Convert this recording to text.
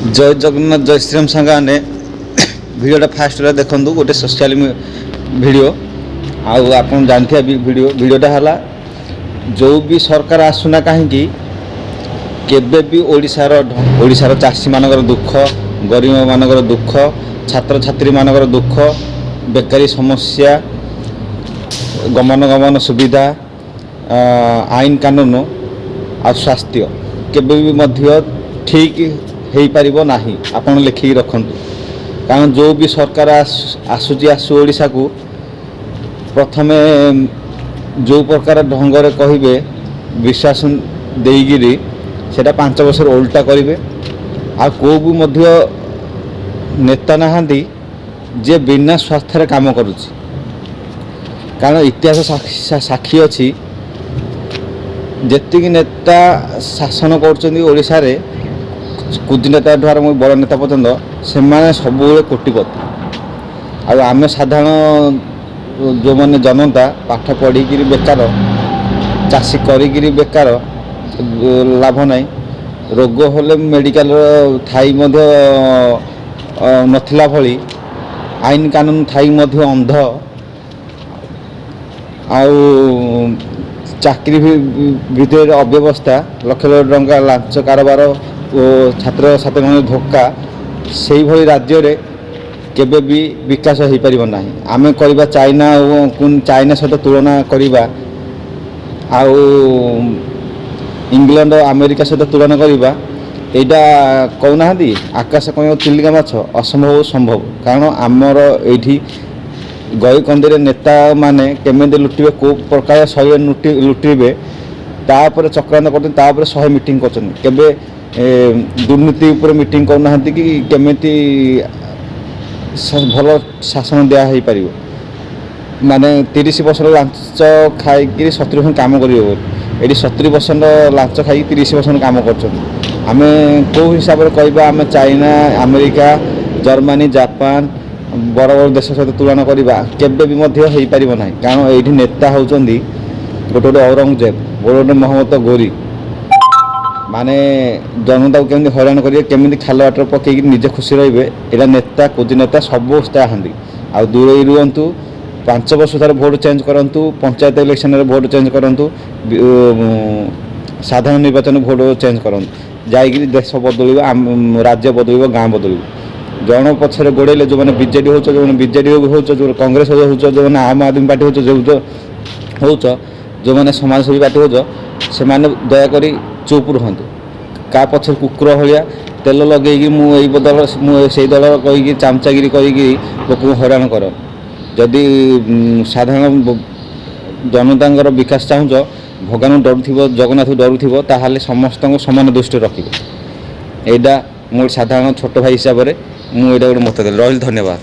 जय जगन्नाथ जय श्रीराम सांगाने भिडियोटा फास्ट देखु गोटे सोशल वीडियो आप जानते वीडियोटा है जो भी सरकार आसुना कहीं केबे भी ओडिशार चाषी मानकर दुख गरीब मानकर दुख छात्र छात्री मानकर दुख बेकारी समस्या गमन सुविधा आईन कानून आ स्वास्थ्य केबे भी मध्य ठीक हो पारिबो नाही आपण लिखिक रखंतु कारण जो भी सरकार आसु ओडिशा को प्रथमे जो प्रकार ढंगरे कहिबे विश्वास देगिरी सेटा 5 वर्ष उल्टा करेंगे आ को भी मध्य नेता नहांती जे बिना स्वास्थ्य काम करुच्ची कारण इतिहास साक्षी अच्छी जेतिक नेता शासन कर कुछ नेता आरंभ बड़ नेता पर्यटन से सब कोटिपति आम साधारण जो मैंने जनता पाठ पढ़ी बेकार चाषी करी बेकार लाभ ना रोग होले मेडिकल थाई नथिला भली आईन कानून थाई अंध चाकरी भितर अव्यवस्था लक्ष लक्ष टंका लांच कारबार छात्र छात्री मान धोखा से भली राज्य रे केबे भी विकास हो पारिबो नाही आमे करबा चाइना सहित तुलना करबा आउ इंग्लैंड अमेरिका सहित तुलना करबा एटा कहना आकाश कह चिलिका माछ असंभव संभव कारण आमर एठी गई कंदी नेता माने केमेंदी लुटिबे को प्रकार शहे लुटिबे तापर चक्रांत कर 100 मीटिंग कर दुर्नीति उपर मीटिंग करना कि केमेती भल शासन दिया हो पार माने 30% लांच खाई 70% काम कर 70% लांच खाई 30% काम कर आम कौ हिसाब से कहवा आम चाइना अमेरिका जर्मनी जापान बड़ बड़ देश सहित तुलना करवा केबे भी मध्य हो पार ना कारण ये नेता होती गोटे गोटे औरंगजेब गोटे गोटे मोहम्मद गोरी माने जनता को केमी हैरान करेंगे केमी खाल बाटर पकईकि निजे खुशी रे यहाँ नेता कुछ नेता सब चाहती आ दूरे रुहतु 5 वर्ष तार भोट चेंज करूँ पंचायत इलेक्शन में भोट चेंज करूँ साधारण निर्वाचन भोट चेंज करूँ जाकि देश बदल राज्य बदल गाँ बदल जन पछरे गोड़े जो मैंने बीजेडी हो जो बीजेडी हो जो कांग्रेस हो जो मैंने आम आदमी पार्टी हो जो मैंने समाजसेवी पार्टी हो से दयाकोरी चुप रुहतु क्या पछे कुकुर भाया तेल लगे मुझे बदल मुझे दल कहीकि चामचागिरी करी लोक हैरान कर जदि साधारण जनता विकास चाहूच भगवान डरुव जगन्नाथ डरुव ताहले समस्त समान दृष्टि रखिए यहाँ मोर साधारण छोट भाई हिसाब से मुझे गोटे मत देली रही धन्यवाद।